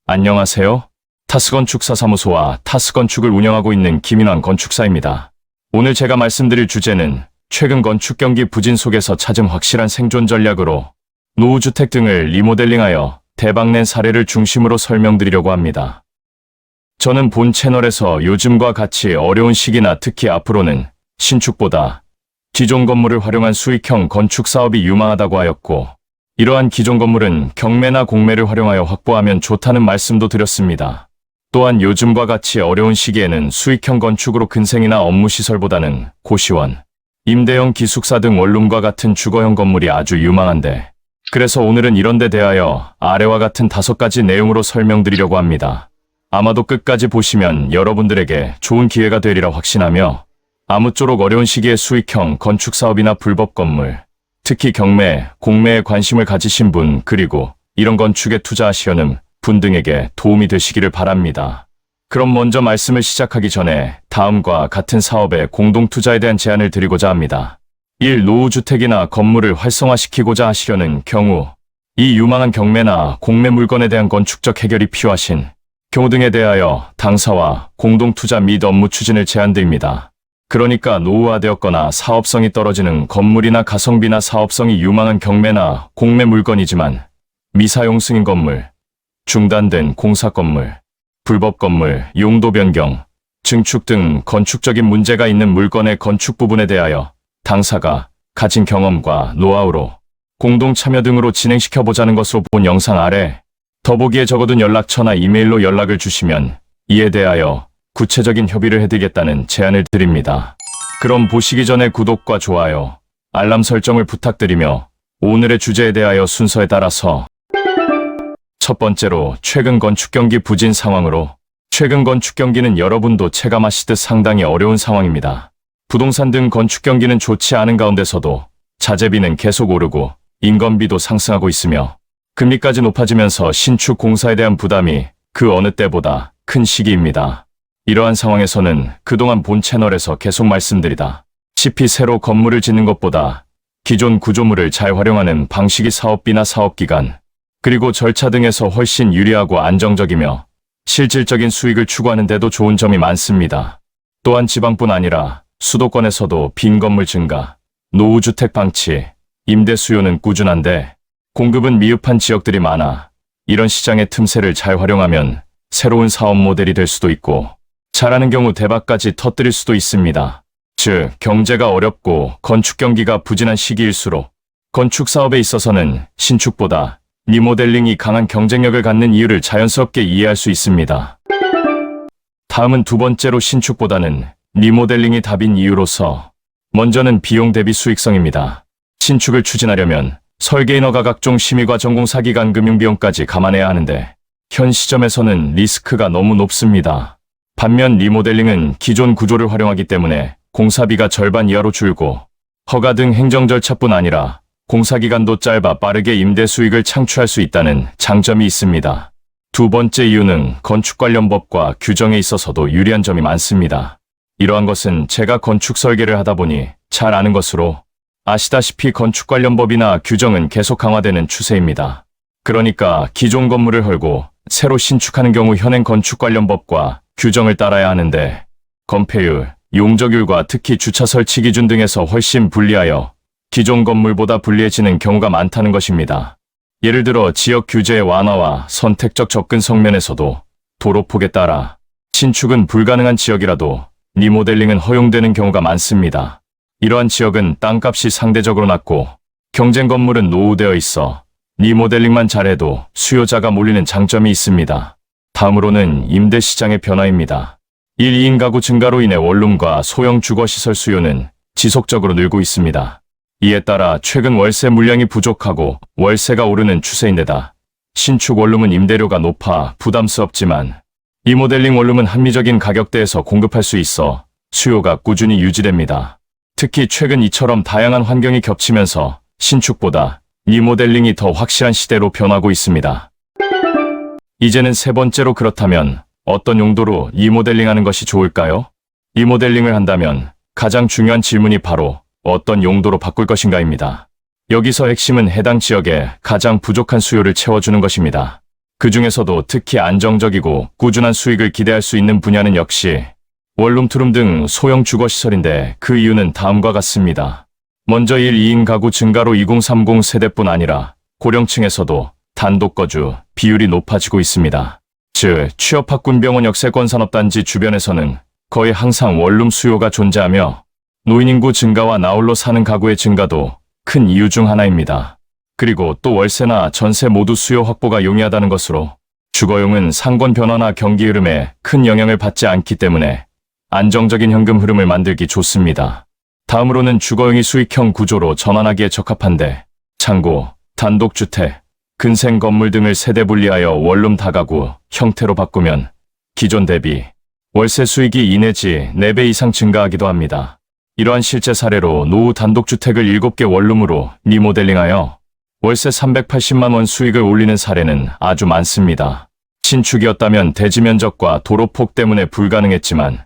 안녕하세요. 타스건축사사무소와 타스건축을 운영하고 있는 김인환 건축사입니다. 오늘 제가 말씀드릴 주제는 최근 건축 경기 부진 속에서 찾은 확실한 생존 전략으로 노후주택 등을 리모델링하여 대박낸 사례를 중심으로 설명드리려고 합니다. 저는 본 채널에서 요즘과 같이 어려운 시기나 특히 앞으로는 신축보다 기존 건물을 활용한 수익형 건축 사업이 유망하다고 하였고, 이러한 기존 건물은 경매나 공매를 활용하여 확보하면 좋다는 말씀도 드렸습니다. 또한 요즘과 같이 어려운 시기에는 수익형 건축으로 근생이나 업무시설보다는 고시원, 임대형 기숙사 등 원룸과 같은 주거형 건물이 아주 유망한데, 그래서 오늘은 이런 데 대하여 아래와 같은 5가지 내용으로 설명드리려고 합니다. 아마도 끝까지 보시면 여러분들에게 좋은 기회가 되리라 확신하며, 아무쪼록 어려운 시기에 수익형 건축 사업이나 불법 건물, 특히 경매, 공매에 관심을 가지신 분, 그리고 이런 건축에 투자하시려는 분 등에게 도움이 되시기를 바랍니다. 그럼 먼저 말씀을 시작하기 전에 다음과 같은 사업의 공동투자에 대한 제안을 드리고자 합니다. 1. 노후주택이나 건물을 활성화시키고자 하시려는 경우, 이 유망한 경매나 공매 물건에 대한 건축적 해결이 필요하신 경우 등에 대하여 당사와 공동투자 및 업무 추진을 제안드립니다. 그러니까 노후화되었거나 사업성이 떨어지는 건물이나 가성비나 사업성이 유망한 경매나 공매 물건이지만 미사용 승인 건물, 중단된 공사 건물, 불법 건물, 용도 변경, 증축 등 건축적인 문제가 있는 물건의 건축 부분에 대하여 당사가 가진 경험과 노하우로 공동 참여 등으로 진행시켜보자는 것으로 본 영상 아래 더보기에 적어둔 연락처나 이메일로 연락을 주시면 이에 대하여 구체적인 협의를 해드리겠다는 제안을 드립니다. 그럼 보시기 전에 구독과 좋아요, 알람 설정을 부탁드리며 오늘의 주제에 대하여 순서에 따라서 첫 번째로 최근 건축 경기 부진 상황으로, 최근 건축 경기는 여러분도 체감하시듯 상당히 어려운 상황입니다. 부동산 등 건축 경기는 좋지 않은 가운데서도 자재비는 계속 오르고 인건비도 상승하고 있으며 금리까지 높아지면서 신축 공사에 대한 부담이 그 어느 때보다 큰 시기입니다. 이러한 상황에서는 그동안 본 채널에서 계속 말씀드리다시피 새로 건물을 짓는 것보다 기존 구조물을 잘 활용하는 방식이 사업비나 사업기간, 그리고 절차 등에서 훨씬 유리하고 안정적이며 실질적인 수익을 추구하는 데도 좋은 점이 많습니다. 또한 지방뿐 아니라 수도권에서도 빈 건물 증가, 노후주택 방치, 임대 수요는 꾸준한데 공급은 미흡한 지역들이 많아 이런 시장의 틈새를 잘 활용하면 새로운 사업 모델이 될 수도 있고 잘하는 경우 대박까지 터뜨릴 수도 있습니다. 즉, 경제가 어렵고 건축 경기가 부진한 시기일수록 건축 사업에 있어서는 신축보다 리모델링이 강한 경쟁력을 갖는 이유를 자연스럽게 이해할 수 있습니다. 다음은 두 번째로 신축보다는 리모델링이 답인 이유로서, 먼저는 비용 대비 수익성입니다. 신축을 추진하려면 설계인허가 각종 심의과 전공사 기간 금융비용까지 감안해야 하는데 현 시점에서는 리스크가 너무 높습니다. 반면 리모델링은 기존 구조를 활용하기 때문에 공사비가 절반 이하로 줄고 허가 등 행정 절차뿐 아니라 공사기간도 짧아 빠르게 임대 수익을 창출할 수 있다는 장점이 있습니다. 두 번째 이유는 건축 관련 법과 규정에 있어서도 유리한 점이 많습니다. 이러한 것은 제가 건축 설계를 하다 보니 잘 아는 것으로, 아시다시피 건축 관련 법이나 규정은 계속 강화되는 추세입니다. 그러니까 기존 건물을 헐고 새로 신축하는 경우 현행 건축 관련 법과 규정을 따라야 하는데 건폐율, 용적률과 특히 주차 설치 기준 등에서 훨씬 불리하여 기존 건물보다 불리해지는 경우가 많다는 것입니다. 예를 들어 지역 규제의 완화와 선택적 접근성 면에서도 도로폭에 따라 신축은 불가능한 지역이라도 리모델링은 허용되는 경우가 많습니다. 이러한 지역은 땅값이 상대적으로 낮고 경쟁 건물은 노후되어 있어 리모델링만 잘해도 수요자가 몰리는 장점이 있습니다. 다음으로는 임대 시장의 변화입니다. 1인 가구 증가로 인해 원룸과 소형 주거시설 수요는 지속적으로 늘고 있습니다. 이에 따라 최근 월세 물량이 부족하고 월세가 오르는 추세인데다 신축 원룸은 임대료가 높아 부담스럽지만 리모델링 원룸은 합리적인 가격대에서 공급할 수 있어 수요가 꾸준히 유지됩니다. 특히 최근 이처럼 다양한 환경이 겹치면서 신축보다 리모델링이 더 확실한 시대로 변하고 있습니다. 이제는 세 번째로, 그렇다면 어떤 용도로 리모델링하는 것이 좋을까요? 리모델링을 한다면 가장 중요한 질문이 바로 어떤 용도로 바꿀 것인가입니다. 여기서 핵심은 해당 지역에 가장 부족한 수요를 채워주는 것입니다. 그 중에서도 특히 안정적이고 꾸준한 수익을 기대할 수 있는 분야는 역시 원룸투룸 등 소형 주거시설인데 그 이유는 다음과 같습니다. 먼저 1, 2인 가구 증가로 2030 세대뿐 아니라 고령층에서도 단독거주 비율이 높아지고 있습니다. 즉, 취업학군병원 역세권산업단지 주변에서는 거의 항상 원룸 수요가 존재하며 노인 인구 증가와 나홀로 사는 가구의 증가도 큰 이유 중 하나입니다. 그리고 또 월세나 전세 모두 수요 확보가 용이하다는 것으로 주거용은 상권 변화나 경기 흐름에 큰 영향을 받지 않기 때문에 안정적인 현금 흐름을 만들기 좋습니다. 다음으로는 주거용이 수익형 구조로 전환하기에 적합한데 창고, 단독주택, 근생 건물 등을 세대 분리하여 원룸 다가구 형태로 바꾸면 기존 대비 월세 수익이 2 내지 4배 이상 증가하기도 합니다. 이러한 실제 사례로 노후 단독주택을 7개 원룸으로 리모델링하여 월세 380만 원 수익을 올리는 사례는 아주 많습니다. 신축이었다면 대지 면적과 도로폭 때문에 불가능했지만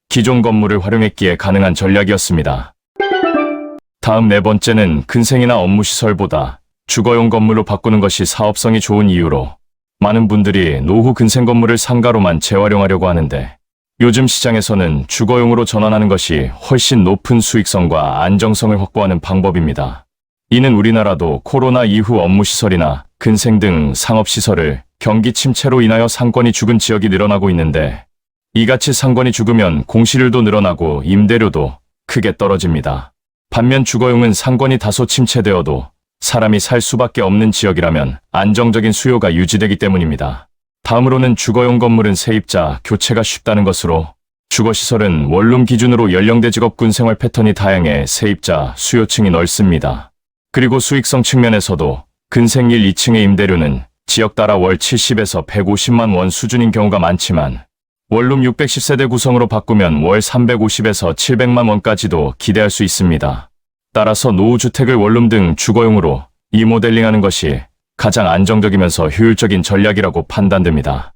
기존 건물을 활용했기에 가능한 전략이었습니다. 다음 네 번째는 근생이나 업무시설보다 주거용 건물로 바꾸는 것이 사업성이 좋은 이유로 많은 분들이 노후 근생 건물을 상가로만 재활용하려고 하는데 요즘 시장에서는 주거용으로 전환하는 것이 훨씬 높은 수익성과 안정성을 확보하는 방법입니다. 이는 우리나라도 코로나 이후 업무시설이나 근생 등 상업시설을 경기 침체로 인하여 상권이 죽은 지역이 늘어나고 있는데 이같이 상권이 죽으면 공실률도 늘어나고 임대료도 크게 떨어집니다. 반면 주거용은 상권이 다소 침체되어도 사람이 살 수밖에 없는 지역이라면 안정적인 수요가 유지되기 때문입니다. 다음으로는 주거용 건물은 세입자 교체가 쉽다는 것으로 주거시설은 원룸 기준으로 연령대 직업군 생활 패턴이 다양해 세입자 수요층이 넓습니다. 그리고 수익성 측면에서도 근생 1, 2층의 임대료는 지역 따라 월 70에서 150만 원 수준인 경우가 많지만 원룸 610세대 구성으로 바꾸면 월 350에서 700만 원까지도 기대할 수 있습니다. 따라서 노후주택을 원룸 등 주거용으로 리모델링하는 것이 가장 안정적이면서 효율적인 전략이라고 판단됩니다.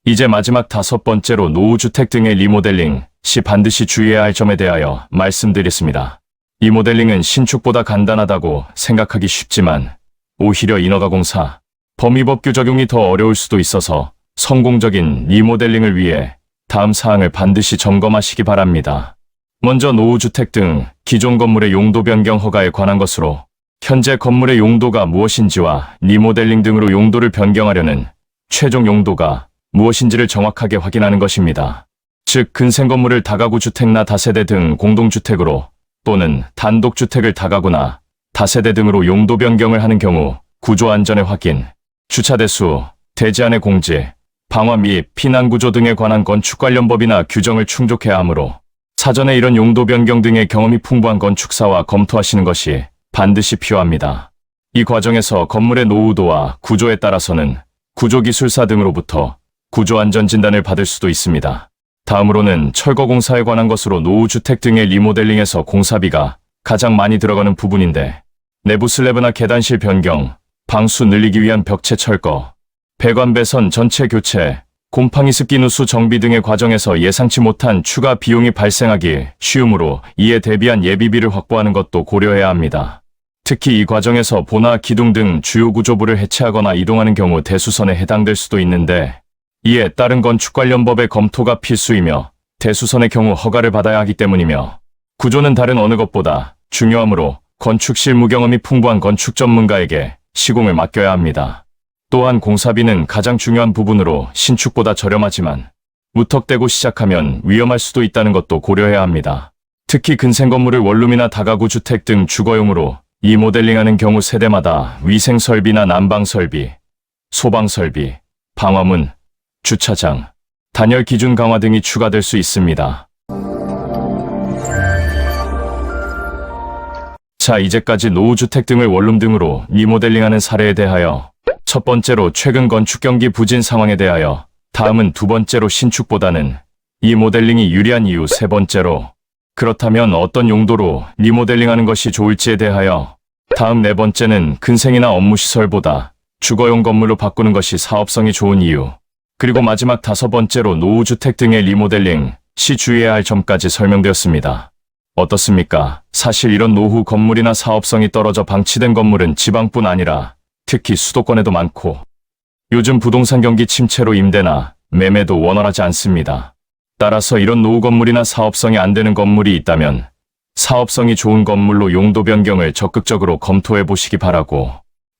이제 마지막 5번째로 노후주택 등의 리모델링 시 반드시 주의해야 할 점에 대하여 말씀드리겠습니다. 리모델링은 신축보다 간단하다고 생각하기 쉽지만 오히려 인허가공사, 범위법규 적용이 더 어려울 수도 있어서 성공적인 리모델링을 위해 다음 사항을 반드시 점검하시기 바랍니다. 먼저 노후주택 등 기존 건물의 용도 변경 허가에 관한 것으로 현재 건물의 용도가 무엇인지와 리모델링 등으로 용도를 변경하려는 최종 용도가 무엇인지를 정확하게 확인하는 것입니다. 즉, 근생 건물을 다가구 주택이나 다세대 등 공동주택으로 또는 단독주택을 다가구나 다세대 등으로 용도 변경을 하는 경우 구조 안전의 확인, 주차 대수, 대지 안의 공지, 방화 및 피난 구조 등에 관한 건축 관련 법이나 규정을 충족해야 하므로 사전에 이런 용도 변경 등의 경험이 풍부한 건축사와 검토하시는 것이 반드시 필요합니다. 이 과정에서 건물의 노후도와 구조에 따라서는 구조기술사 등으로부터 구조안전진단을 받을 수도 있습니다. 다음으로는 철거공사에 관한 것으로 노후주택 등의 리모델링에서 공사비가 가장 많이 들어가는 부분인데 내부 슬래브나 계단실 변경, 방수 늘리기 위한 벽체 철거, 배관 배선 전체 교체, 곰팡이 습기 누수 정비 등의 과정에서 예상치 못한 추가 비용이 발생하기 쉬우므로 이에 대비한 예비비를 확보하는 것도 고려해야 합니다. 특히 이 과정에서 보나 기둥 등 주요 구조부를 해체하거나 이동하는 경우 대수선에 해당될 수도 있는데 이에 따른 건축 관련 법의 검토가 필수이며 대수선의 경우 허가를 받아야 하기 때문이며 구조는 다른 어느 것보다 중요하므로 건축 실무 경험이 풍부한 건축 전문가에게 시공을 맡겨야 합니다. 또한 공사비는 가장 중요한 부분으로 신축보다 저렴하지만 무턱대고 시작하면 위험할 수도 있다는 것도 고려해야 합니다. 특히 근생 건물을 원룸이나 다가구 주택 등 주거용으로 리모델링하는 경우 세대마다 위생 설비나 난방 설비, 소방 설비, 방화문, 주차장, 단열 기준 강화 등이 추가될 수 있습니다. 자, 이제까지 노후주택 등을 원룸 등으로 리모델링하는 사례에 대하여 첫 번째로 최근 건축 경기 부진 상황에 대하여, 다음은 두 번째로 신축보다는 리모델링이 유리한 이유, 세 번째로 그렇다면 어떤 용도로 리모델링하는 것이 좋을지에 대하여, 다음 네 번째는 근생이나 업무시설보다 주거용 건물로 바꾸는 것이 사업성이 좋은 이유, 그리고 마지막 다섯 번째로 노후주택 등의 리모델링 시 주의해야 할 점까지 설명되었습니다. 어떻습니까? 사실 이런 노후 건물이나 사업성이 떨어져 방치된 건물은 지방뿐 아니라 특히 수도권에도 많고 요즘 부동산 경기 침체로 임대나 매매도 원활하지 않습니다. 따라서 이런 노후 건물이나 사업성이 안 되는 건물이 있다면 사업성이 좋은 건물로 용도 변경을 적극적으로 검토해 보시기 바라고,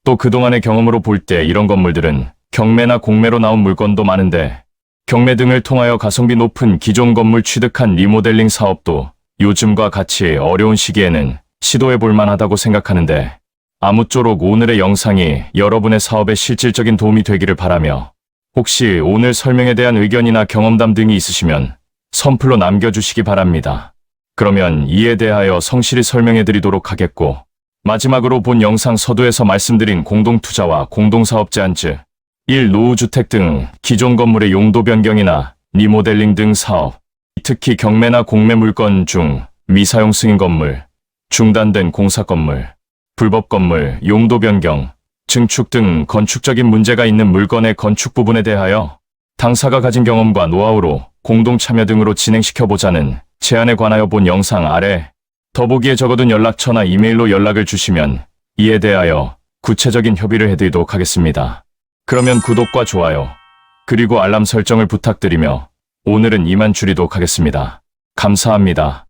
또 그동안의 경험으로 볼 때 이런 건물들은 경매나 공매로 나온 물건도 많은데 경매 등을 통하여 가성비 높은 기존 건물 취득한 리모델링 사업도 요즘과 같이 어려운 시기에는 시도해 볼 만하다고 생각하는데, 아무쪼록 오늘의 영상이 여러분의 사업에 실질적인 도움이 되기를 바라며, 혹시 오늘 설명에 대한 의견이나 경험담 등이 있으시면 선플로 남겨주시기 바랍니다. 그러면 이에 대하여 성실히 설명해 드리도록 하겠고, 마지막으로 본 영상 서두에서 말씀드린 공동투자와 공동사업 제한 즉 1. 노후주택 등 기존 건물의 용도 변경이나 리모델링 등 사업, 특히 경매나 공매 물건 중 미사용 승인 건물, 중단된 공사 건물, 불법 건물, 용도 변경, 증축 등 건축적인 문제가 있는 물건의 건축 부분에 대하여 당사가 가진 경험과 노하우로 공동 참여 등으로 진행시켜보자는 제안에 관하여 본 영상 아래 더보기에 적어둔 연락처나 이메일로 연락을 주시면 이에 대하여 구체적인 협의를 해드리도록 하겠습니다. 그러면 구독과 좋아요, 그리고 알람 설정을 부탁드리며 오늘은 이만 줄이도록 하겠습니다. 감사합니다.